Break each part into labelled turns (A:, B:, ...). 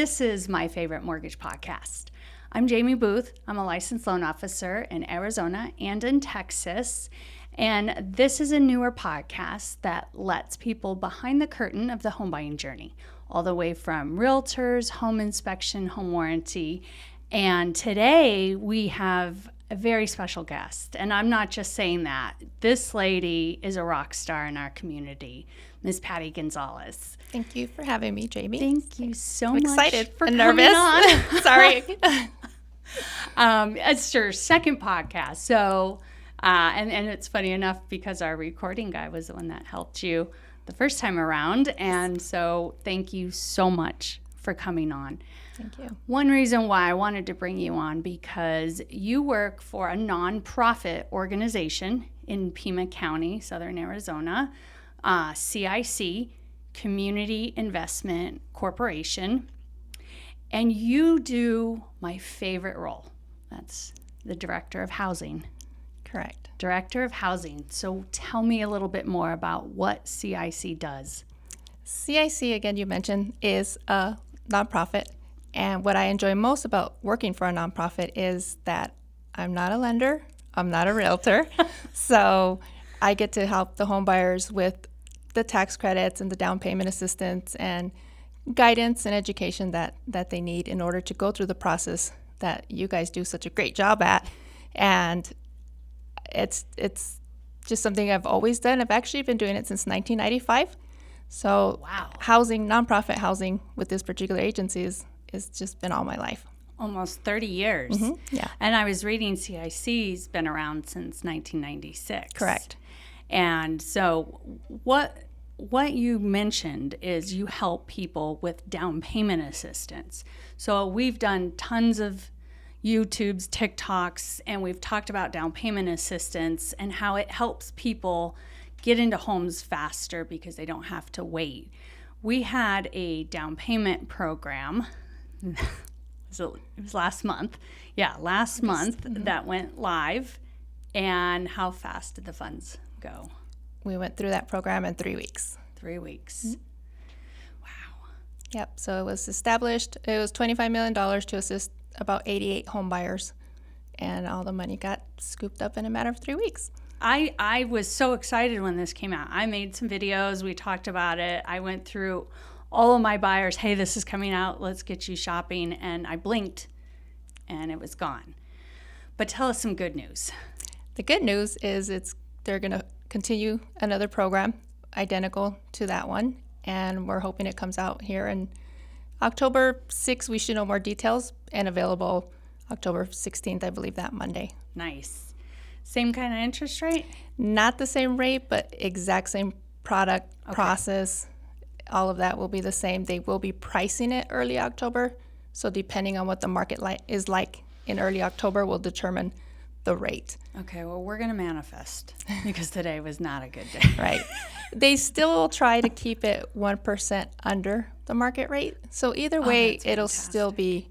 A: This is My Favorite Mortgage Podcast. I'm Jaimie Booth. I'm a licensed loan officer in Arizona and in Texas. And this is a newer podcast that lets people behind the curtain of the home buying journey, all the way from realtors, home inspection, home warranty. And today we have a very special guest. And I'm not just saying that. This lady is a rock star in our community, Miss Patti Gonzalez.
B: Thank you for having me, Jaimie.
A: Thank you so much.
B: I'm excited
A: for
B: and
A: coming
B: nervous.
A: on.
B: Sorry.
A: It's your second podcast. So, and it's funny enough because our recording guy was the one that helped you the first time around. And so thank you so much for coming on.
B: Thank you.
A: One reason why I wanted to bring you on because you work for a nonprofit organization in Pima County, Southern Arizona, CIC, Community Investment Corporation, and you do my favorite role. That's the Director of Housing.
B: Correct.
A: Director of Housing. So tell me a little bit more about what CIC does.
B: CIC, again, you mentioned, is a nonprofit. And what I enjoy most about working for a nonprofit is that I'm not a lender, I'm not a realtor. So I get to help the home buyers with the tax credits and the down payment assistance and guidance and education that they need in order to go through the process that you guys do such a great job at. And it's just something I've always done. I've actually been doing it since 1995. So
A: wow.
B: Housing, nonprofit housing with this particular agency it's just been all my life.
A: Almost 30 years.
B: Mm-hmm. Yeah.
A: And I was reading CIC's been around since 1996.
B: Correct.
A: And so what you mentioned is you help people with down payment assistance. So we've done tons of YouTubes, TikToks, and we've talked about down payment assistance and how it helps people get into homes faster because they don't have to wait. We had a down payment program. It was last month. Yeah, last month that went live. And how fast did the funds go?
B: We went through that program in 3 weeks.
A: 3 weeks. Mm-hmm. Wow.
B: Yep. So it was established. It was $25 million to assist about 88 home buyers. And all the money got scooped up in a matter of 3 weeks.
A: I was so excited when this came out. I made some videos. We talked about it. I went through all of my buyers. Hey, this is coming out. Let's get you shopping. And I blinked and it was gone. But tell us some good news.
B: The good news is they're going to continue another program identical to that one. And we're hoping it comes out here in October 6th. We should know more details and available October 16th, I believe, that Monday.
A: Nice. Same kind of interest rate?
B: Not the same rate, but exact same product, process. All of that will be the same. They will be pricing it early October. So depending on what the market is like in early October will determine the rate.
A: Okay, well, we're going to manifest because today was not a good day.
B: Right. They still try to keep it 1% under the market rate. So either way, it'll still be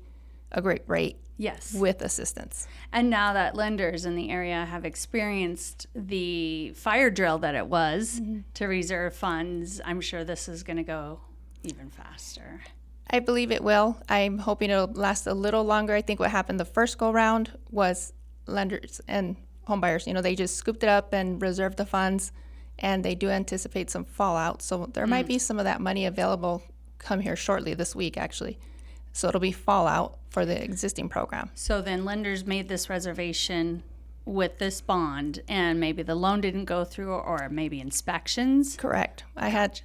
B: a great rate.
A: Yes.
B: With assistance.
A: And now that lenders in the area have experienced the fire drill that it was to reserve funds, I'm sure this is going to go even faster.
B: I believe it will. I'm hoping it'll last a little longer. I think what happened the first go round was lenders and homebuyers, they just scooped it up and reserved the funds, and they do anticipate some fallout. So there might be some of that money available come here shortly this week, actually. So it'll be fallout for the existing program.
A: So then lenders made this reservation with this bond, and maybe the loan didn't go through, or maybe inspections?
B: Correct. I had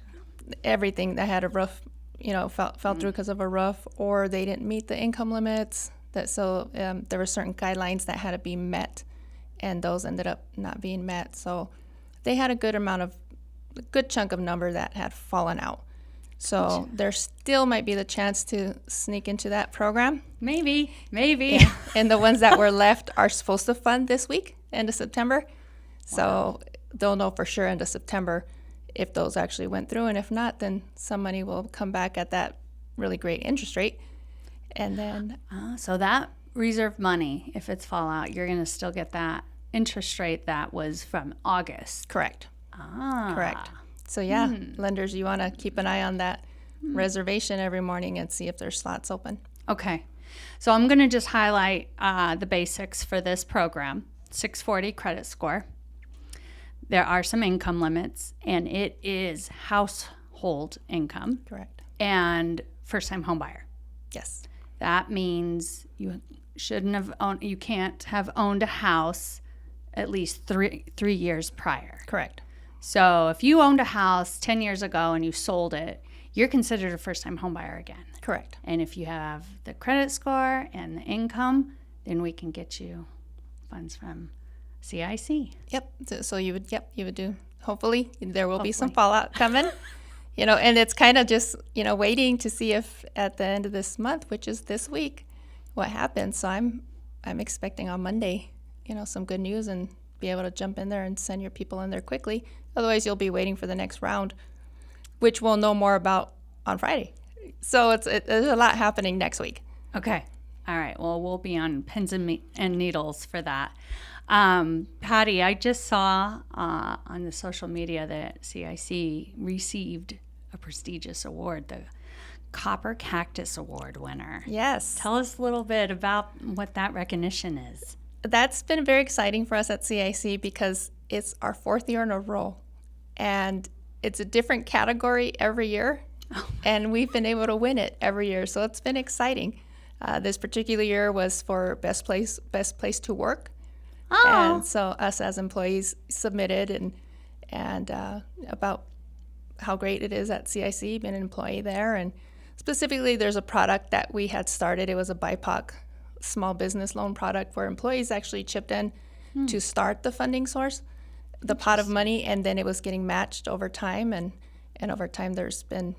B: everything. I had a roof, fell through because of a roof, or they didn't meet the income limits. So there were certain guidelines that had to be met, and those ended up not being met. So they had a good chunk of number that had fallen out. So there still might be the chance to sneak into that program.
A: Maybe.
B: Yeah. And the ones that were left are supposed to fund this week, end of September. So they'll know for sure end of September if those actually went through. And if not, then some money will come back at that really great interest rate. And then...
A: so that reserved money, if it's fallout, you're going to still get that interest rate that was from August.
B: Correct.
A: Ah.
B: Correct. So yeah, lenders, you want to keep an eye on that reservation every morning and see if there's slots open.
A: Okay. So I'm going to just highlight the basics for this program. 640 credit score. There are some income limits, and it is household income
B: Correct.
A: and first-time home buyer.
B: Yes.
A: That means you can't have owned a house at least three years prior.
B: Correct.
A: So if you owned a house 10 years ago and you sold it, you're considered a first-time home buyer again.
B: Correct.
A: And if you have the credit score and the income, then we can get you funds from CIC.
B: Yep. So you would do. Hopefully there will be some fallout coming. And it's kind of just, waiting to see if at the end of this month, which is this week, what happens. So I'm expecting on Monday, some good news and be able to jump in there and send your people in there quickly. Otherwise, you'll be waiting for the next round, which we'll know more about on Friday. So there's a lot happening next week.
A: Okay. All right. Well, we'll be on pins and needles for that. Patti, I just saw on the social media that CIC received a prestigious award, the Copper Cactus Award winner.
B: Yes.
A: Tell us a little bit about what that recognition is.
B: That's been very exciting for us at CIC because it's our 4th year in a row. And it's a different category every year. And we've been able to win it every year. So it's been exciting. This particular year was for best place to work.
A: Oh.
B: And so us as employees submitted and about how great it is at CIC, being an employee there. And specifically, there's a product that we had started. It was a BIPOC small business loan product where employees actually chipped in to start the funding source, the pot of money, and then it was getting matched over time. And over time, there's been,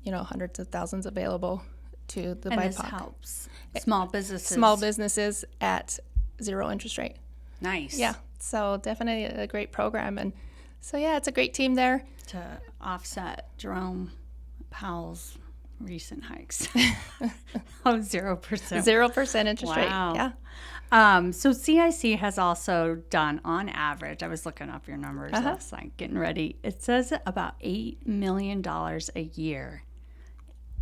B: hundreds of thousands available to the
A: And
B: BIPOC.
A: this helps small businesses.
B: Small businesses at 0 interest rate.
A: Nice.
B: Yeah, so definitely a great program. And so, yeah, it's a great team there.
A: To offset Jerome Powell's recent hikes. 0%.
B: 0% interest rate,
A: Wow.
B: yeah.
A: So CIC has also done, on average, I was looking up your numbers last night, getting ready. It says about $8 million a year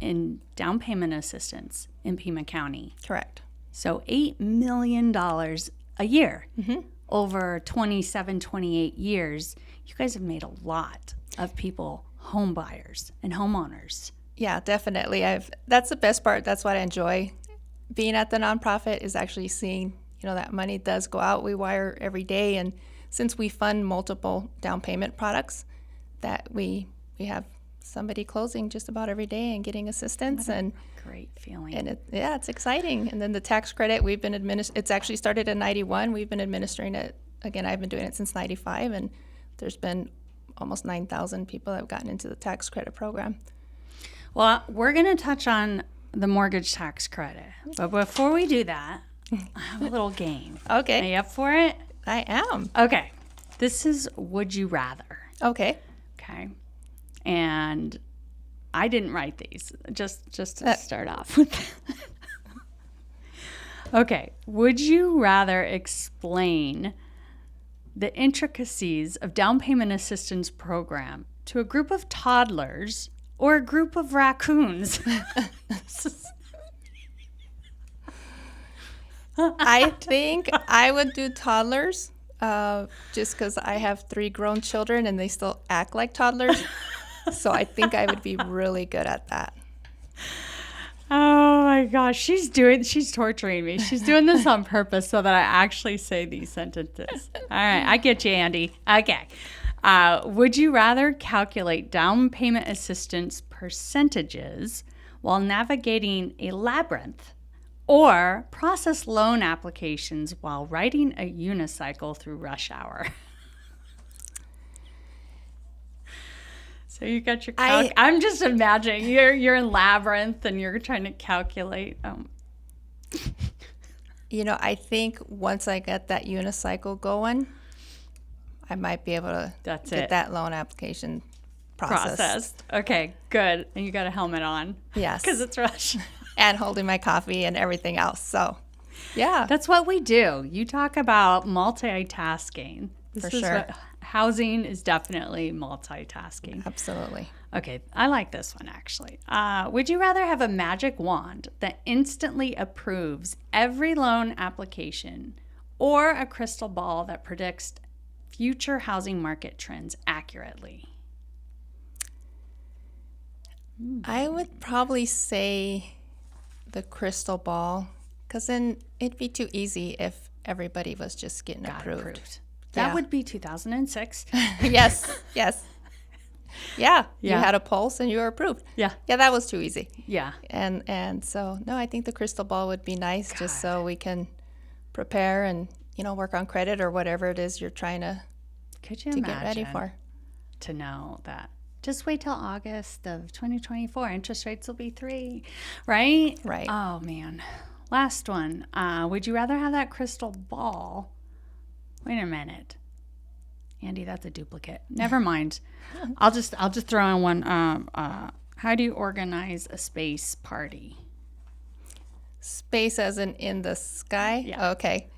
A: in down payment assistance in Pima County.
B: Correct.
A: So $8 million a year over 27, 28 years. You guys have made a lot of people home buyers and homeowners.
B: Yeah, definitely. That's the best part. That's what I enjoy. Being at the nonprofit is actually seeing, that money does go out. We wire every day. And since we fund multiple down payment products, that we have somebody closing just about every day and getting assistance. And
A: great feeling.
B: And it's exciting. And then the tax credit, we've been it's actually started in 91. We've been administering it. Again, I've been doing it since 95. And there's been almost 9,000 people that have gotten into the tax credit program.
A: Well, we're going to touch on the mortgage tax credit. But before we do that, I have a little game.
B: Okay.
A: Are you up for it?
B: I am.
A: Okay. This is Would You Rather.
B: Okay.
A: Okay. And I didn't write these, just to start off with. Okay. Would you rather explain the intricacies of down payment assistance program to a group of toddlers or a group of raccoons?
B: I think I would do toddlers just because I have 3 grown children and they still act like toddlers. So I think I would be really good at that.
A: Oh my gosh, she's torturing me. She's doing this on purpose so that I actually say these sentences. All right, I get you, Andy. Okay. Would you rather calculate down payment assistance percentages while navigating a labyrinth, or process loan applications while riding a unicycle through rush hour? So you got your I'm just imagining you're in labyrinth and you're trying to calculate.
B: I think once I get that unicycle going, I might be able to get that loan application processed.
A: Okay, good. And you got a helmet on.
B: Yes.
A: Because it's rush.
B: And holding my coffee and everything else. So, yeah.
A: That's what we do. You talk about multitasking. This
B: For
A: is
B: sure.
A: what housing is definitely multitasking.
B: Absolutely.
A: Okay, I like this one actually. Would you rather have a magic wand that instantly approves every loan application or a crystal ball that predicts future housing market trends accurately?
B: I would probably say the crystal ball, because then it'd be too easy if everybody was just getting
A: Got
B: approved.
A: That
B: Yeah.
A: would be 2006.
B: Yes, yes. Yeah, you
A: Yeah.
B: had a pulse and you were approved.
A: Yeah.
B: Yeah, that was too easy.
A: Yeah.
B: And so, no, I think the crystal ball would be nice just so we can prepare and, work on credit or whatever it is you're trying to
A: Could you
B: get
A: imagine
B: ready for.
A: to know that just wait till August of 2024, interest rates will be 3, right?
B: Right.
A: Oh man. Last one. Would you rather have that crystal ball? Wait a minute. Andy, that's a duplicate. Never mind. I'll just throw in one. How do you organize a space party?
B: Space as in the sky?
A: Yeah.
B: Okay.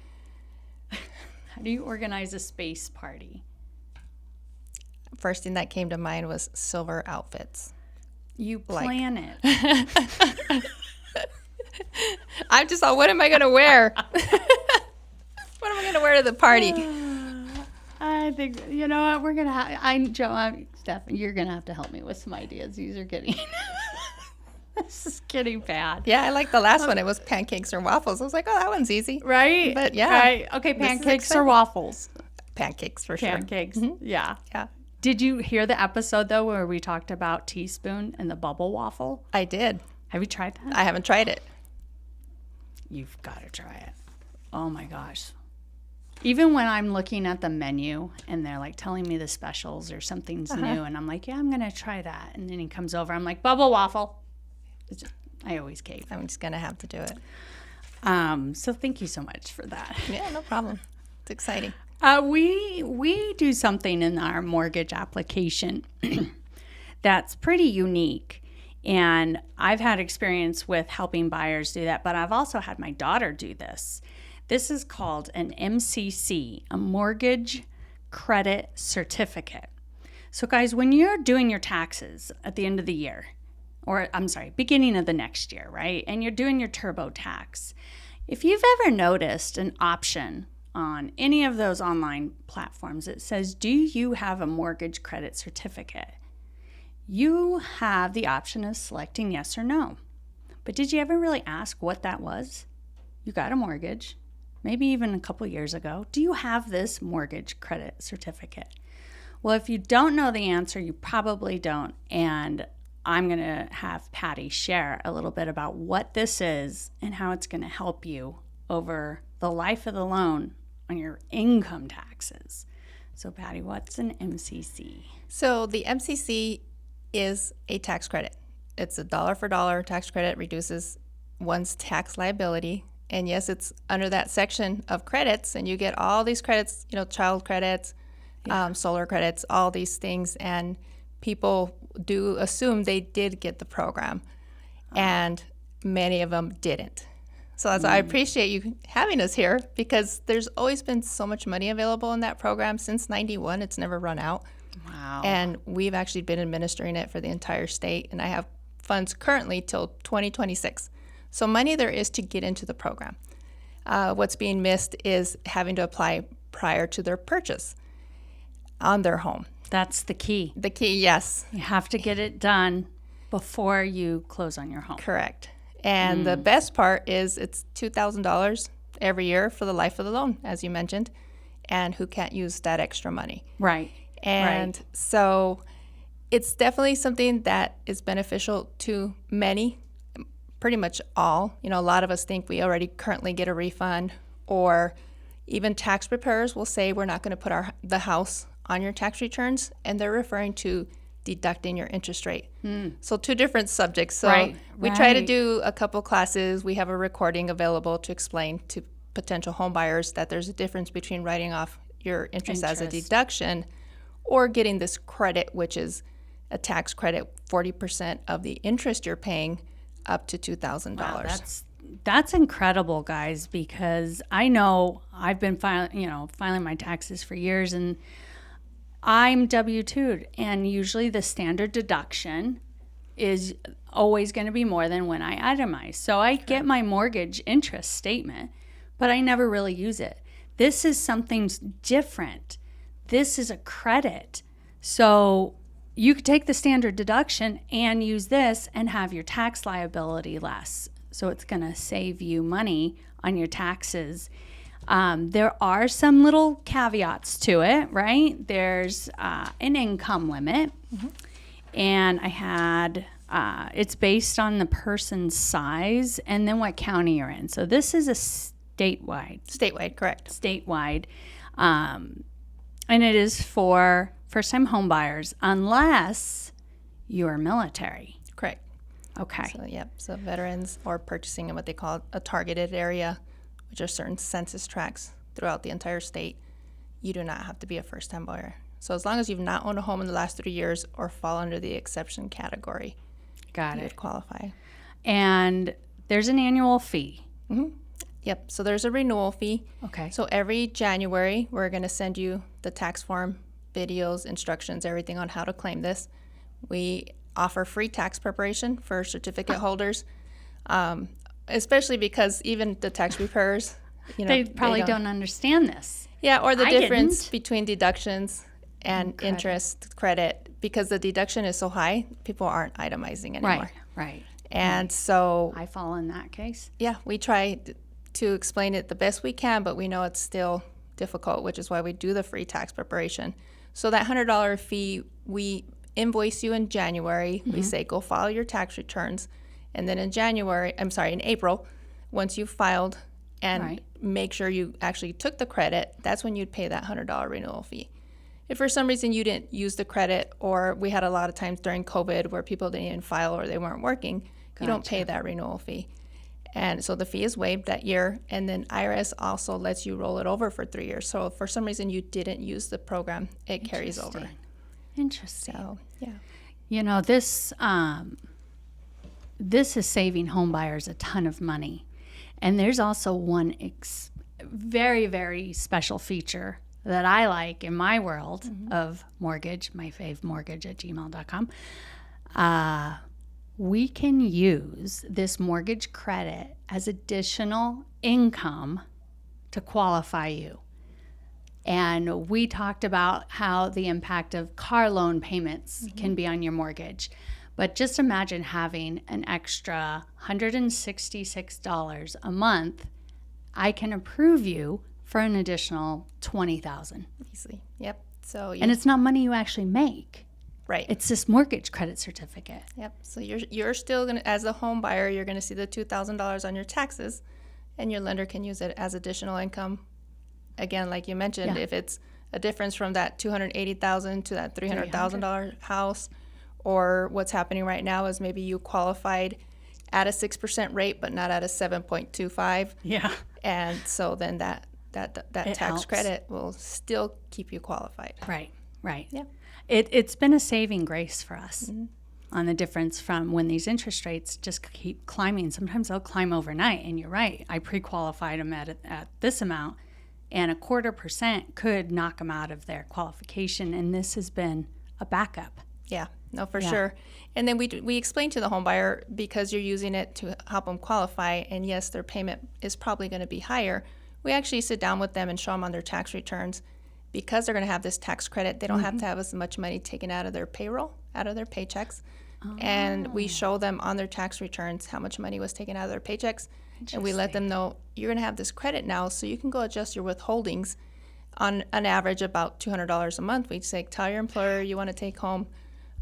A: How do you organize a space party?
B: First thing that came to mind was silver outfits.
A: You
B: Like-
A: plan it.
B: I'm just all, what am I going to wear? What am I going to wear to the party?
A: I think, you know what, we're going to have, Steph, you're going to have to help me with some ideas. These are getting, this is getting bad.
B: Yeah, I like the last one. It was pancakes or waffles. I was like, oh, that one's easy.
A: Right?
B: But yeah.
A: Right. Okay,
B: This is
A: pancakes or
B: exciting.
A: waffles?
B: Pancakes for sure.
A: Pancakes. Yeah.
B: Yeah,
A: Did you hear the episode, though, where we talked about teaspoon and the bubble waffle?
B: I did.
A: Have you tried that?
B: I haven't tried it.
A: You've got to try it. Oh, my gosh. Even when I'm looking at the menu and they're like telling me the specials or something's new, and I'm like, yeah, I'm going to try that. And then he comes over, I'm like, bubble waffle. I always cave.
B: I'm just going to have to do it.
A: So thank you so much for that.
B: Yeah, no problem. It's exciting.
A: We do something in our mortgage application that's pretty unique. And I've had experience with helping buyers do that, but I've also had my daughter do this. This is called an MCC, a mortgage credit certificate. So guys, when you're doing your taxes at the end of the year, or I'm sorry, beginning of the next year, right? And you're doing your TurboTax. If you've ever noticed an option on any of those online platforms that says, do you have a mortgage credit certificate? You have the option of selecting yes or no. But did you ever really ask what that was? You got a mortgage, maybe even a couple years ago. Do you have this mortgage credit certificate? Well, if you don't know the answer, you probably don't. And I'm going to have Patti share a little bit about what this is and how it's going to help you over the life of the loan on your income taxes. So, Patti, what's an MCC?
B: So the MCC is a tax credit. It's a dollar for dollar tax credit, reduces one's tax liability. And yes, it's under that section of credits, and you get all these credits, child credits, solar credits, all these things. And people do assume they did get the program, and many of them didn't. So that's why I appreciate you having us here, because there's always been so much money available in that program since '91. It's never run out.
A: Wow.
B: And we've actually been administering it for the entire state, and I have funds currently till 2026. So money there is to get into the program. What's being missed is having to apply prior to their purchase on their home.
A: That's the key.
B: The key, yes,
A: You have to get it done before you close on your home.
B: correct. And the best part is it's $2,000 every year for the life of the loan, as you mentioned, and who can't use that extra money?
A: Right.
B: And so it's definitely something that is beneficial to many, pretty much all. A lot of us think we already currently get a refund, or even tax preparers will say we're not going to put the house on your tax returns, and they're referring to deducting your interest rate. So two different subjects. So we try to do a couple classes. We have a recording available to explain to potential home buyers that there's a difference between writing off your interest as a deduction or getting this credit, which is a tax credit, 40% of the interest you're paying up to $2,000.
A: Wow, that's incredible, guys, because I know I've been filing my taxes for years, and I'm W-2'd, and usually the standard deduction is always going to be more than when I itemize. So I get my mortgage interest statement, but I never really use it. This is something different. This is a credit. So you could take the standard deduction and use this and have your tax liability less. So it's going to save you money on your taxes. There are some little caveats to it, right? There's an income limit. And I had, it's based on the person's size and then what county you're in. So this is a statewide.
B: Statewide, correct.
A: Statewide. And it is for first-time home buyers unless you're military.
B: Correct.
A: Okay.
B: So, yep. So veterans or purchasing in what they call a targeted area, which are certain census tracts throughout the entire state, you do not have to be a first-time buyer. So as long as you've not owned a home in the last 3 years or fall under the exception category,
A: Got
B: you
A: it.
B: would qualify.
A: And there's an annual fee.
B: Yep. So there's a renewal fee.
A: Okay.
B: So every January, we're going to send you the tax form, videos, instructions, everything on how to claim this. We offer free tax preparation for certificate holders, especially because even the tax preparers,
A: They probably don't understand this.
B: Yeah, or the
A: I
B: difference
A: didn't.
B: between deductions and interest credit, because the deduction is so high, people aren't itemizing anymore.
A: Right.
B: And so,
A: I fall in that case.
B: yeah, we try to explain it the best we can, but we know it's still difficult, which is why we do the free tax preparation. So that $100 fee, we invoice you in January. We say, go file your tax returns. And then in April, once you've filed and make sure you actually took the credit, that's when you'd pay that $100 renewal fee. If for some reason you didn't use the credit, or we had a lot of times during COVID where people didn't even file or they weren't working, you don't pay that renewal fee. And so the fee is waived that year, and then IRS also lets you roll it over for 3 years. So if for some reason you didn't use the program, it carries over.
A: Interesting.
B: So, yeah.
A: You know, this is saving home buyers a ton of money. And there's also one very, very special feature that I like in my world of mortgage, my fave mortgage at gmail.com. We can use this mortgage credit as additional income to qualify you. And we talked about how the impact of car loan payments can be on your mortgage. But just imagine having an extra $166 a month. I can approve you for an additional $20,000.
B: Easily. Yep. So
A: And it's not money you actually make.
B: right.
A: It's this mortgage credit certificate.
B: Yep. So you're still gonna, as a home buyer, you're gonna see the $2,000 on your taxes, and your lender can use it as additional income. Again, like you mentioned, if it's a difference from that $280,000 to that $300,000 house, or what's happening right now is maybe you qualified at a 6% rate, but not at a 7.25.
A: Yeah.
B: And so then that tax
A: helps.
B: credit will still keep you qualified.
A: Right.
B: Yeah.
A: It's been a saving grace for us on the difference from when these interest rates just keep climbing. Sometimes they'll climb overnight, and you're right. I pre-qualified them at this amount, and 0.25% could knock them out of their qualification, and this has been a backup.
B: Yeah, no, for sure. And then we explain to the home buyer, because you're using it to help them qualify, and yes, their payment is probably going to be higher. We actually sit down with them and show them on their tax returns, because they're going to have this tax credit. They don't have to have as much money taken out of their payroll, out of their paychecks. And we show them on their tax returns how much money was taken out of their paychecks. And we let them know, you're going to have this credit now, so you can go adjust your withholdings on an average about $200 a month. We'd say, tell your employer you want to take home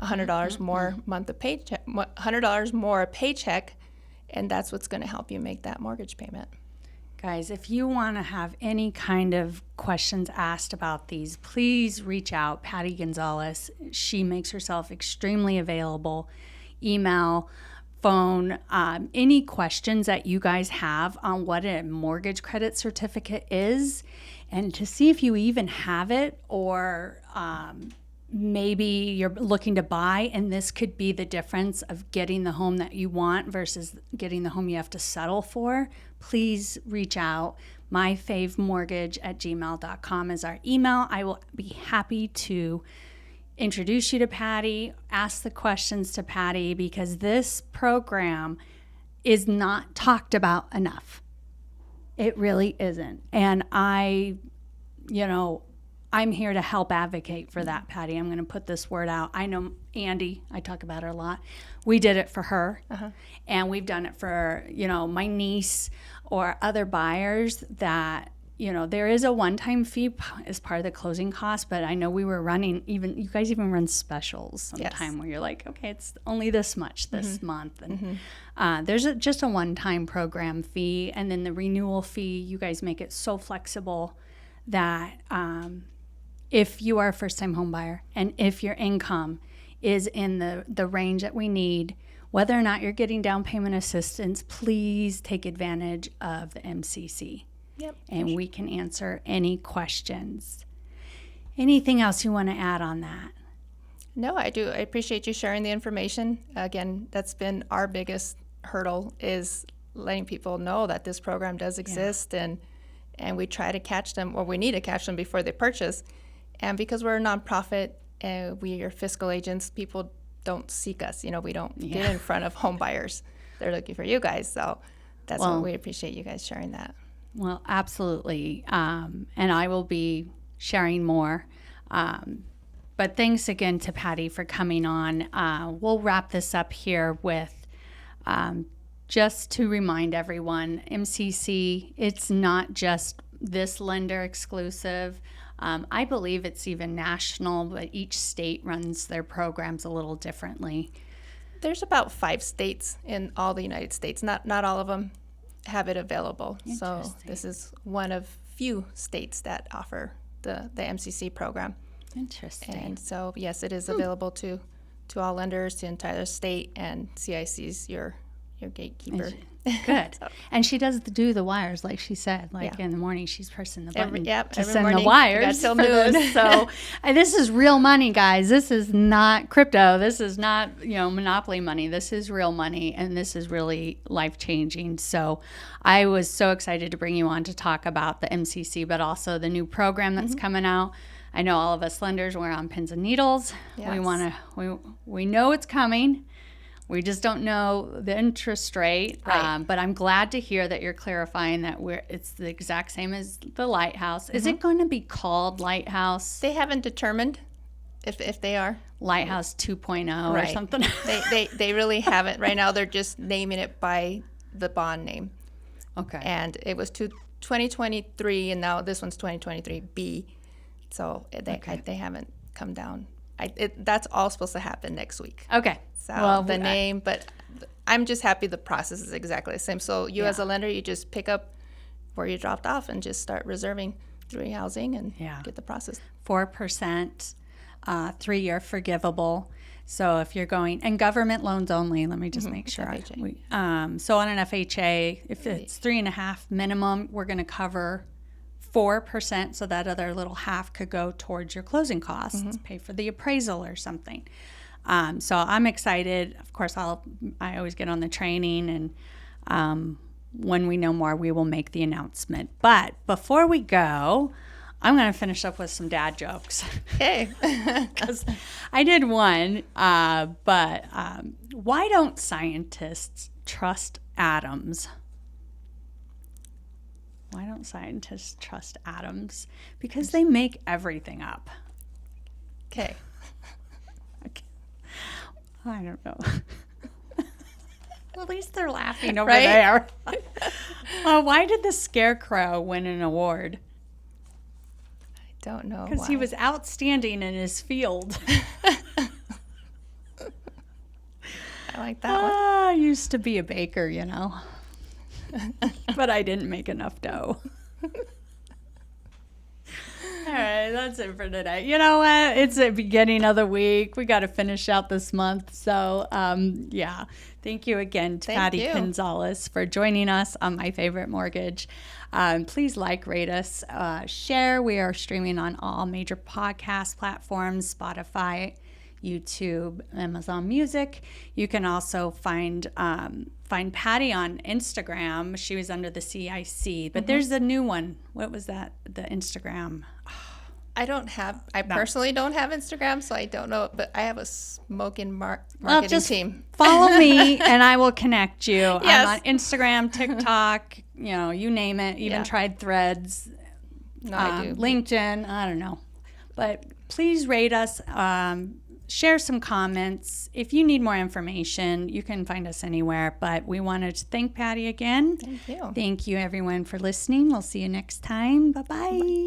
B: $100 more month of paycheck, $100 more a paycheck, and that's what's going to help you make that mortgage payment.
A: Guys, if you want to have any kind of questions asked about these, please reach out. Patti Gonzalez, she makes herself extremely available. Email, phone, any questions that you guys have on what a mortgage credit certificate is, and to see if you even have it, or maybe you're looking to buy, and this could be the difference of getting the home that you want versus getting the home you have to settle for, please reach out. myfavemortgage@gmail.com is our email. I will be happy to introduce you to Patti, ask the questions to Patti, because this program is not talked about enough. It really isn't. And I'm here to help advocate for that, Patti. I'm going to put this word out. I know Andy, I talk about her a lot. We did it for her, and we've done it for, my niece or other buyers that, there is a one-time fee as part of the closing cost, but I know we were running, you guys even run specials sometime where you're like, okay, it's only this much this month. And there's just a one-time program fee, and then the renewal fee, you guys make it so flexible that if you are a first-time home buyer and if your income is in the range that we need, whether or not you're getting down payment assistance, please take advantage of the MCC.
B: Yep.
A: And we can answer any questions. Anything else you want to add on that?
B: No, I do. I appreciate you sharing the information. Again, that's been our biggest hurdle, is letting people know that this program does exist, and we try to catch them, or we need to catch them before they purchase. And because we're a nonprofit and we are fiscal agents, people don't seek us. We don't get in front of home buyers. They're looking for you guys. So that's what we appreciate you guys sharing that.
A: Well, absolutely. And I will be sharing more. But thanks again to Patti for coming on. We'll wrap this up here with just to remind everyone, MCC, it's not just this lender exclusive. I believe it's even national, but each state runs their programs a little differently.
B: There's about 5 states in all the United States. Not all of them have it available. So this is one of few states that offer the MCC program.
A: Interesting.
B: And so, yes, it is available to all lenders, the entire state, and CIC's your gatekeeper.
A: Good. And she does do the wires, like she said. In the morning, she's pressing the button to
B: every
A: send
B: morning,
A: the wires
B: till
A: for
B: noon.
A: this. So this is real money, guys. This is not crypto. This is not monopoly money. This is real money, and this is really life-changing. So I was so excited to bring you on to talk about the MCC, but also the new program that's coming out. I know all of us lenders, we're on pins and needles.
B: Yes.
A: We know it's coming. We just don't know the interest rate,
B: Right.
A: But I'm glad to hear that you're clarifying that it's the exact same as the Lighthouse. Is it going to be called Lighthouse?
B: They haven't determined if they are.
A: Lighthouse 2.0 or something?
B: They really haven't. Right now they're just naming it by the bond name.
A: Okay.
B: And it was 2023, and now this one's 2023B. So they haven't come down. That's all supposed to happen next week.
A: Okay.
B: So the name, but I'm just happy the process is exactly the same. So you as a lender, you just pick up where you dropped off and just start reserving through housing and get the process.
A: 4%, 3-year forgivable. So if you're going, and government loans only, let me just make sure. So on an FHA, if it's 3.5 minimum, we're going to cover 4%, so that other little half could go towards your closing costs, pay for the appraisal or something. So I'm excited. Of course, I always get on the training, and when we know more, we will make the announcement. But before we go, I'm going to finish up with some dad jokes.
B: Okay.
A: Because I did one, but why don't scientists trust atoms? Why don't scientists trust atoms? Because they make everything up.
B: Okay.
A: I don't know. At least they're laughing over there. Why did the Scarecrow win an award?
B: I don't know.
A: Because he was outstanding in his field.
B: I like that one.
A: I used to be a baker, but I didn't make enough dough. All right, that's it for today. You know what? It's the beginning of the week. We got to finish out this month. So, yeah. Thank you again to Patti Gonzalez for joining us on My Favorite Mortgage. Please rate us, share. We are streaming on all major podcast platforms, Spotify, YouTube, Amazon Music. You can also find Patti on Instagram. She was under the CIC, but there's a new one. What was that? The Instagram.
B: I personally don't have Instagram, so I don't know, but I have a smoking marketing team.
A: Follow me and I will connect you.
B: Yes.
A: I'm on Instagram, TikTok, you name it. Even tried Threads,
B: No, I do.
A: LinkedIn, I don't know. But please rate us, share some comments. If you need more information, you can find us anywhere. But we wanted to thank Patti again.
B: Thank you.
A: Thank you, everyone, for listening. We'll see you next time. Bye-bye.